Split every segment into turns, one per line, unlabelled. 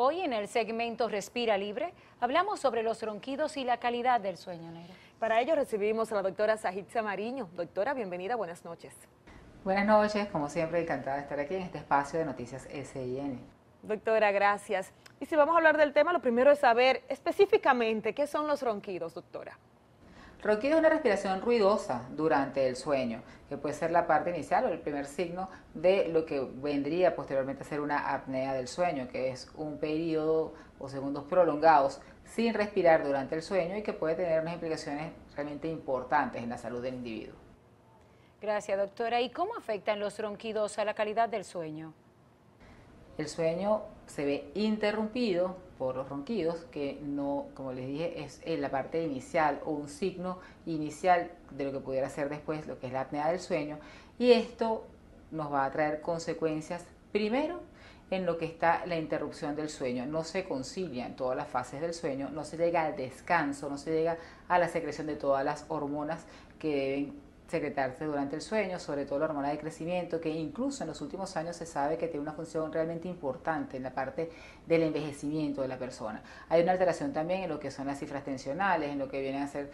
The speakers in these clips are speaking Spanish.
Hoy en el segmento Respira Libre hablamos sobre los ronquidos y la calidad del sueño, Negra.
Para ello recibimos a la doctora Sajitza Mariño. Doctora, bienvenida, buenas noches.
Buenas noches, como siempre encantada de estar aquí en este espacio de Noticias SIN.
Doctora, gracias. Y si vamos a hablar del tema, lo primero es saber específicamente qué son los ronquidos, doctora.
Ronquido es una respiración ruidosa durante el sueño, que puede ser la parte inicial o el primer signo de lo que vendría posteriormente a ser una apnea del sueño, que es un periodo o segundos prolongados sin respirar durante el sueño y que puede tener unas implicaciones realmente importantes en la salud del individuo.
Gracias, doctora. ¿Y cómo afectan los ronquidos a la calidad del sueño?
El sueño se ve interrumpido por los ronquidos, que no, como les dije, es en la parte inicial o un signo inicial de lo que pudiera ser después lo que es la apnea del sueño, y esto nos va a traer consecuencias, primero, en lo que está la interrupción del sueño. No se concilian todas las fases del sueño, no se llega al descanso, no se llega a la secreción de todas las hormonas que deben secretarse durante el sueño, sobre todo la hormona de crecimiento, que incluso en los últimos años se sabe que tiene una función realmente importante en la parte del envejecimiento de la persona. Hay una alteración también en lo que son las cifras tensionales, en lo que vienen a ser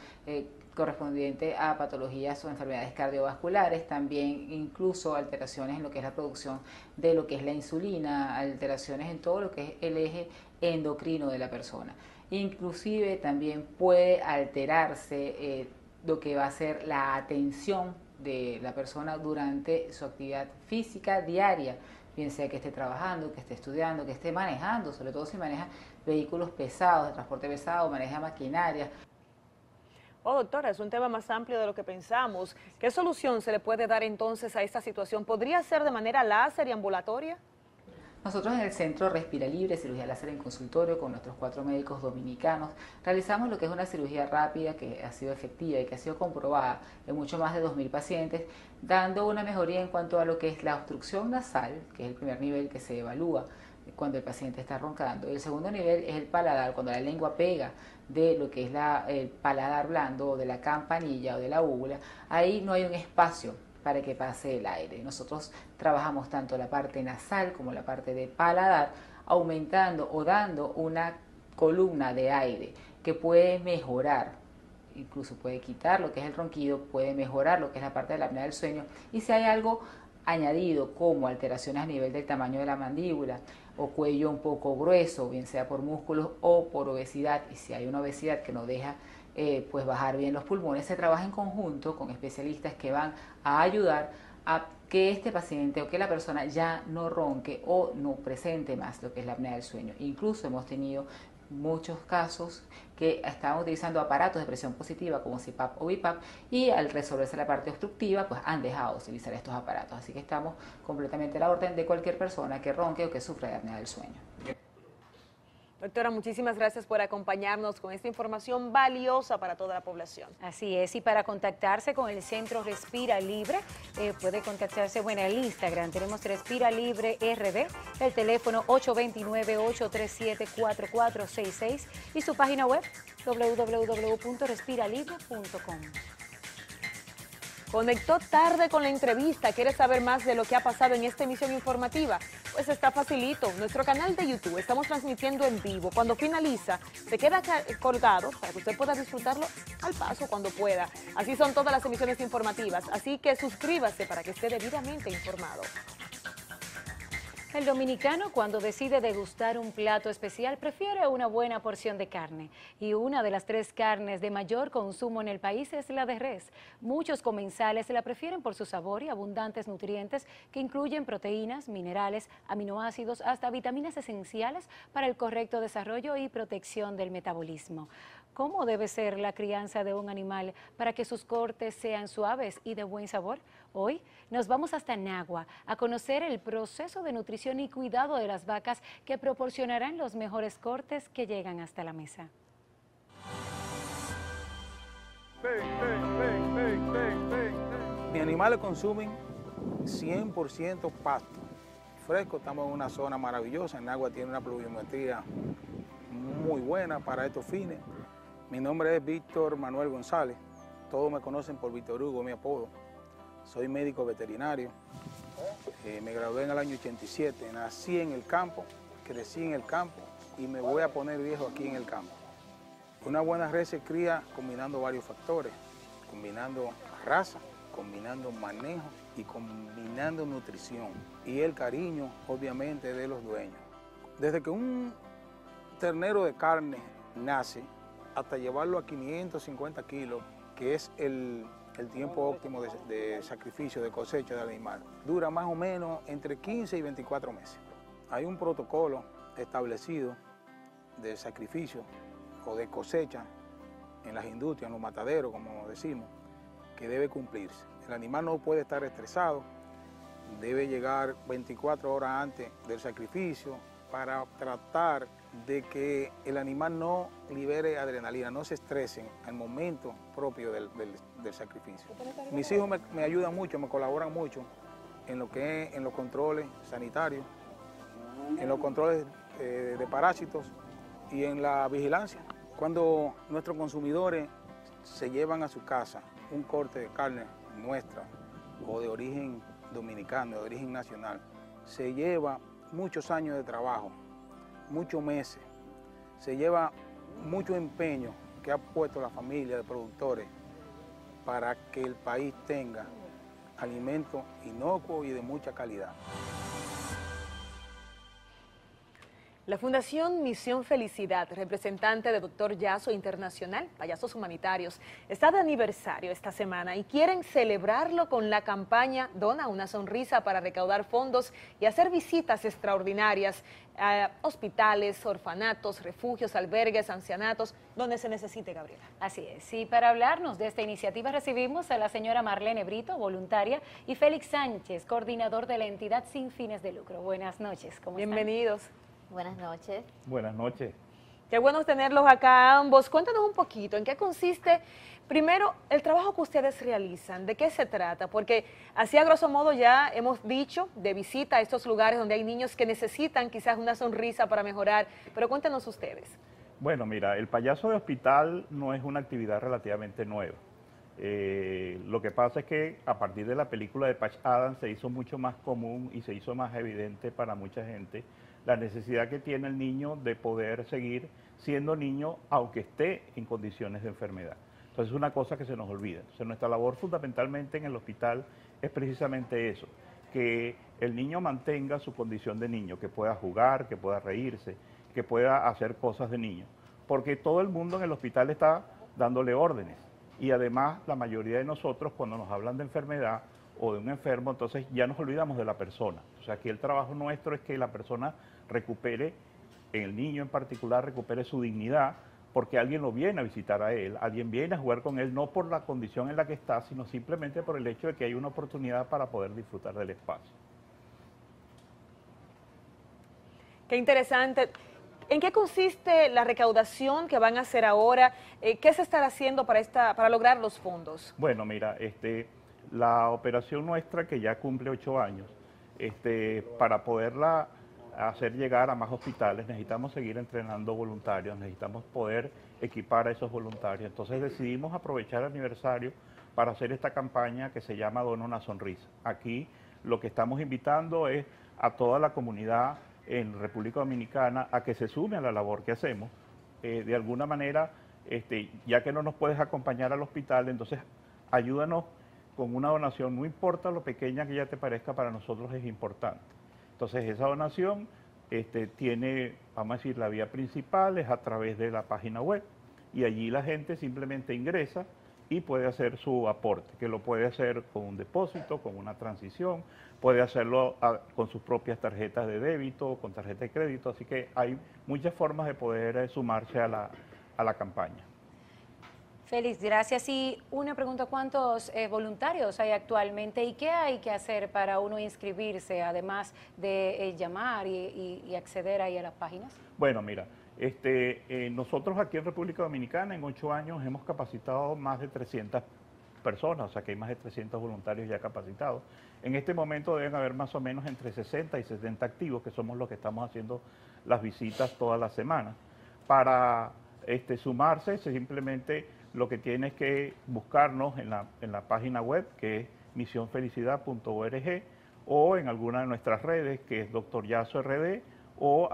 correspondiente a patologías o enfermedades cardiovasculares, también incluso alteraciones en lo que es la producción de lo que es la insulina, alteraciones en todo lo que es el eje endocrino de la persona. Inclusive también puede alterarse lo que va a ser la atención de la persona durante su actividad física diaria, bien sea que esté trabajando, que esté estudiando, que esté manejando, sobre todo si maneja vehículos pesados, de transporte pesado, maneja maquinaria.
Oh, doctora, es un tema más amplio de lo que pensamos. ¿Qué solución se le puede dar entonces a esta situación? ¿Podría ser de manera láser y ambulatoria?
Nosotros en el Centro Respira Libre, cirugía láser en consultorio, con nuestros 4 médicos dominicanos, realizamos lo que es una cirugía rápida que ha sido efectiva y que ha sido comprobada en mucho más de 2.000 pacientes, dando una mejoría en cuanto a lo que es la obstrucción nasal, que es el primer nivel que se evalúa cuando el paciente está roncando. El segundo nivel es el paladar, cuando la lengua pega de lo que es el paladar blando o de la campanilla o de la úvula, ahí no hay un espacio para que pase el aire. Nosotros trabajamos tanto la parte nasal como la parte de paladar, aumentando o dando una columna de aire que puede mejorar, incluso puede quitar lo que es el ronquido, puede mejorar lo que es la parte de la apnea del sueño, y si hay algo añadido como alteraciones a nivel del tamaño de la mandíbula o cuello un poco grueso, bien sea por músculos o por obesidad, y si hay una obesidad que no deja pues bajar bien los pulmones, se trabaja en conjunto con especialistas que van a ayudar a que este paciente o que la persona ya no ronque o no presente más lo que es la apnea del sueño. Incluso hemos tenido muchos casos que estaban utilizando aparatos de presión positiva como CPAP o BiPAP, y al resolverse la parte obstructiva pues han dejado de utilizar estos aparatos. Así que estamos completamente a la orden de cualquier persona que ronque o que sufra de apnea del sueño.
Doctora, muchísimas gracias por acompañarnos con esta información valiosa para toda la población.
Así es, y para contactarse con el Centro Respira Libre, puede contactarse en el Instagram, tenemos Respira Libre RD, el teléfono 829-837-4466 y su página web www.respiralibre.com.
Conectó tarde con la entrevista, ¿quiere saber más de lo que ha pasado en esta emisión informativa? Pues está facilito, nuestro canal de YouTube, estamos transmitiendo en vivo. Cuando finaliza, se queda colgado para que usted pueda disfrutarlo al paso cuando pueda. Así son todas las emisiones informativas, así que suscríbase para que esté debidamente informado.
El dominicano, cuando decide degustar un plato especial, prefiere una buena porción de carne. Y una de las 3 carnes de mayor consumo en el país es la de res. Muchos comensales la prefieren por su sabor y abundantes nutrientes que incluyen proteínas, minerales, aminoácidos, hasta vitaminas esenciales para el correcto desarrollo y protección del metabolismo. ¿Cómo debe ser la crianza de un animal para que sus cortes sean suaves y de buen sabor? Hoy nos vamos hasta Nagua a conocer el proceso de nutrición y cuidado de las vacas que proporcionarán los mejores cortes que llegan hasta la mesa.
Mis animales consumen 100% pasto fresco. Estamos en una zona maravillosa. Nagua tiene una pluviometría muy buena para estos fines. Mi nombre es Víctor Manuel González. Todos me conocen por Víctor Hugo, mi apodo. Soy médico veterinario. Me gradué en el año 87. Nací en el campo, crecí en el campo. y me voy a poner viejo aquí en el campo. Una buena red se cría combinando varios factores, combinando raza, combinando manejo y combinando nutrición y el cariño, obviamente, de los dueños. Desde que un ternero de carne nace hasta llevarlo a 550 kilos, que es el tiempo óptimo de sacrificio, de cosecha del animal, dura más o menos entre 15 y 24 meses. Hay un protocolo establecido de sacrificio o de cosecha en las industrias, en los mataderos, como decimos, que debe cumplirse. El animal no puede estar estresado, debe llegar 24 horas antes del sacrificio para tratar de que el animal no libere adrenalina, no se estresen al momento propio del sacrificio. Mis hijos me ayudan mucho, me colaboran mucho en lo que es en los controles sanitarios, en los controles de parásitos y en la vigilancia. Cuando nuestros consumidores se llevan a su casa un corte de carne nuestra o de origen dominicano, de origen nacional, se lleva muchos años de trabajo, muchos meses, se lleva mucho empeño que ha puesto la familia de productores para que el país tenga alimentos inocuos y de mucha calidad.
La Fundación Misión Felicidad, representante de Dr. Yaso Internacional, Payasos Humanitarios, está de aniversario esta semana y quieren celebrarlo con la campaña Dona una sonrisa para recaudar fondos y hacer visitas extraordinarias a hospitales, orfanatos, refugios, albergues, ancianatos, donde se necesite, Gabriela.
Así es, y para hablarnos de esta iniciativa recibimos a la señora Marlene Brito, voluntaria, y Félix Sánchez, coordinador de la entidad sin fines de lucro. Buenas noches, ¿cómo están?
Bienvenidos.
Buenas noches.
Buenas noches.
Qué bueno tenerlos acá ambos. Cuéntanos un poquito, ¿en qué consiste, primero, el trabajo que ustedes realizan? ¿De qué se trata? Porque así a grosso modo ya hemos dicho de visita a estos lugares donde hay niños que necesitan quizás una sonrisa para mejorar, pero cuéntenos ustedes.
Bueno, mira, el payaso de hospital no es una actividad relativamente nueva. Lo que pasa es que a partir de la película de Patch Adams se hizo mucho más común y se hizo más evidente para mucha gente la necesidad que tiene el niño de poder seguir siendo niño aunque esté en condiciones de enfermedad. Entonces es una cosa que se nos olvida. Entonces, nuestra labor fundamentalmente en el hospital es precisamente eso, que el niño mantenga su condición de niño, que pueda jugar, que pueda reírse, que pueda hacer cosas de niño. Porque todo el mundo en el hospital está dándole órdenes. Y además la mayoría de nosotros cuando nos hablan de enfermedad o de un enfermo, entonces ya nos olvidamos de la persona. O sea, aquí el trabajo nuestro es que la persona recupere, el niño en particular, recupere su dignidad, porque alguien lo viene a visitar a él, alguien viene a jugar con él, no por la condición en la que está, sino simplemente por el hecho de que hay una oportunidad para poder disfrutar del espacio.
Qué interesante. ¿En qué consiste la recaudación que van a hacer ahora? ¿Qué se estará haciendo para lograr los fondos?
Bueno, mira, la operación nuestra, que ya cumple 8 años, para poderla hacer llegar a más hospitales, necesitamos seguir entrenando voluntarios, necesitamos poder equipar a esos voluntarios. Entonces decidimos aprovechar el aniversario para hacer esta campaña que se llama Dona una sonrisa. Aquí lo que estamos invitando es a toda la comunidad en República Dominicana a que se sume a la labor que hacemos. De alguna manera, ya que no nos puedes acompañar al hospital, entonces ayúdanos con una donación, no importa lo pequeña que ya te parezca, para nosotros es importante. Entonces esa donación tiene, vamos a decir, la vía principal es a través de la página web y allí la gente simplemente ingresa y puede hacer su aporte, que lo puede hacer con un depósito, con una transición, puede hacerlo con sus propias tarjetas de débito, con tarjeta de crédito, así que hay muchas formas de poder sumarse a la campaña.
Félix, gracias. Y una pregunta, ¿cuántos voluntarios hay actualmente y qué hay que hacer para uno inscribirse, además de llamar y acceder ahí a las páginas?
Bueno, mira, nosotros aquí en República Dominicana en 8 años hemos capacitado más de 300 personas, o sea que hay más de 300 voluntarios ya capacitados. En este momento deben haber más o menos entre 60 y 70 activos, que somos los que estamos haciendo las visitas todas las semanas. Para sumarse, simplemente lo que tiene es que buscarnos en la página web, que es misionfelicidad.org, o en alguna de nuestras redes, que es Dr. Yaso RD, o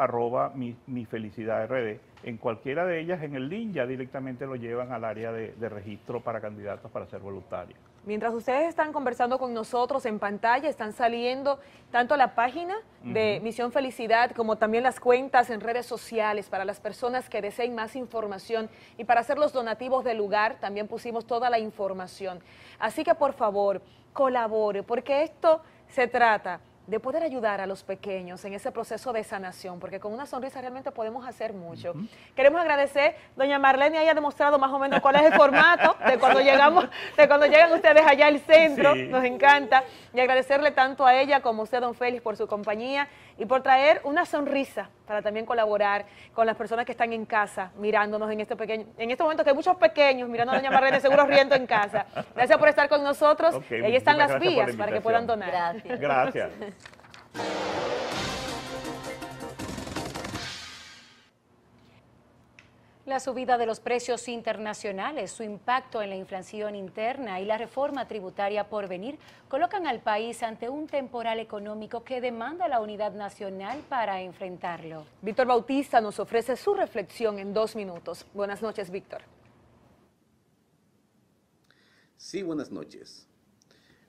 @mifelicidadrd. En cualquiera de ellas, en el link, ya directamente lo llevan al área de registro para candidatos para ser voluntarios.
Mientras ustedes están conversando con nosotros en pantalla, están saliendo tanto la página de Misión Felicidad como también las cuentas en redes sociales para las personas que deseen más información, y para hacer los donativos del lugar también pusimos toda la información. Así que por favor, colabore, porque esto se trata de poder ayudar a los pequeños en ese proceso de sanación, porque con una sonrisa realmente podemos hacer mucho. Queremos agradecer, doña Marlene haya demostrado más o menos cuál es el formato de cuando llegamos, de cuando llegan ustedes allá al centro, sí. Nos encanta, y agradecerle tanto a ella como a usted, don Félix, por su compañía y por traer una sonrisa para también colaborar con las personas que están en casa mirándonos en este momento que hay muchos pequeños mirando a doña Marlene, seguro riendo en casa. Gracias por estar con nosotros. Ahí están las vías para que puedan donar.
Gracias.
Gracias.
La subida de los precios internacionales, su impacto en la inflación interna y la reforma tributaria por venir colocan al país ante un temporal económico que demanda la unidad nacional para enfrentarlo.
Víctor Bautista nos ofrece su reflexión en 2 minutos. Buenas noches, Víctor.
Sí, buenas noches.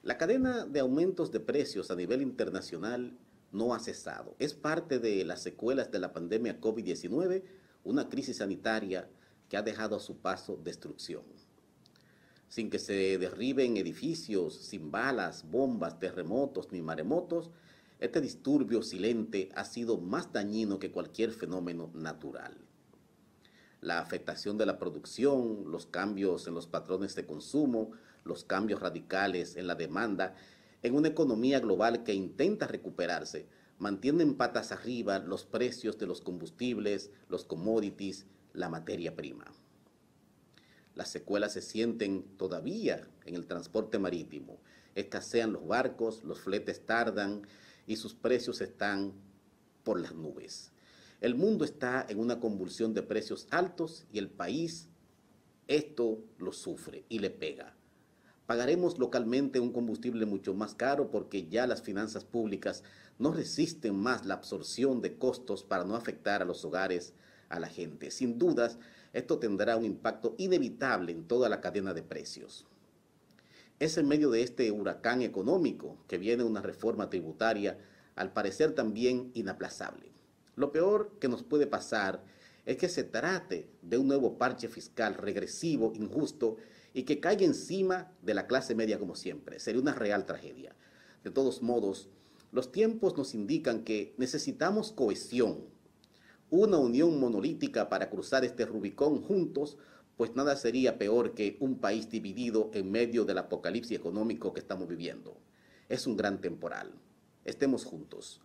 La cadena de aumentos de precios a nivel internacional no ha cesado. Es parte de las secuelas de la pandemia COVID-19, una crisis sanitaria que ha dejado a su paso destrucción. Sin que se derriben edificios, sin balas, bombas, terremotos ni maremotos, este disturbio silente ha sido más dañino que cualquier fenómeno natural. La afectación de la producción, los cambios en los patrones de consumo, los cambios radicales en la demanda, en una economía global que intenta recuperarse, mantienen patas arriba los precios de los combustibles, los commodities, la materia prima. Las secuelas se sienten todavía en el transporte marítimo. Escasean los barcos, los fletes tardan y sus precios están por las nubes. El mundo está en una convulsión de precios altos y el país esto lo sufre y le pega. Pagaremos localmente un combustible mucho más caro porque ya las finanzas públicas no resisten más la absorción de costos para no afectar a los hogares, a la gente. Sin dudas, esto tendrá un impacto inevitable en toda la cadena de precios. Es en medio de este huracán económico que viene una reforma tributaria, al parecer también inaplazable. Lo peor que nos puede pasar es que se trate de un nuevo parche fiscal regresivo, injusto, y que caiga encima de la clase media como siempre. Sería una real tragedia. De todos modos, los tiempos nos indican que necesitamos cohesión, una unión monolítica para cruzar este Rubicón juntos, pues nada sería peor que un país dividido en medio del apocalipsis económico que estamos viviendo. Es un gran temporal. Estemos juntos.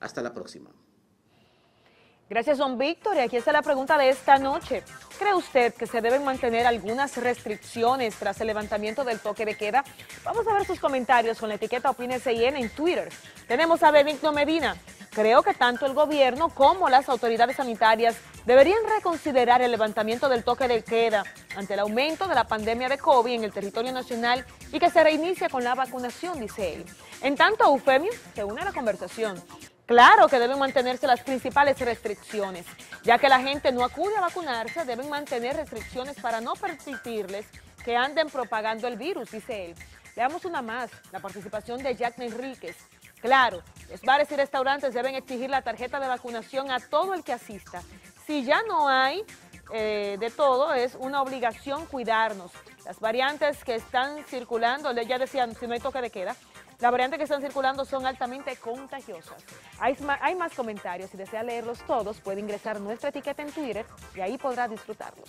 Hasta la próxima.
Gracias, don Víctor. Y aquí está la pregunta de esta noche. ¿Cree usted que se deben mantener algunas restricciones tras el levantamiento del toque de queda? Vamos a ver sus comentarios con la etiqueta OpínenCIN en Twitter. Tenemos a Benigno Medina. Creo que tanto el gobierno como las autoridades sanitarias deberían reconsiderar el levantamiento del toque de queda ante el aumento de la pandemia de COVID en el territorio nacional y que se reinicie con la vacunación, dice él. En tanto, Eufemio se une a la conversación. Claro que deben mantenerse las principales restricciones, ya que la gente no acude a vacunarse, deben mantener restricciones para no permitirles que anden propagando el virus, dice él. Veamos una más, la participación de Jack Enríquez. Claro, los bares y restaurantes deben exigir la tarjeta de vacunación a todo el que asista. Si ya no hay de todo, es una obligación cuidarnos. Las variantes que están circulando, ya decían, si no hay toque de queda, las variantes que están circulando son altamente contagiosas. Hay más comentarios. Si desea leerlos todos, puede ingresar a nuestra etiqueta en Twitter y ahí podrá disfrutarlos.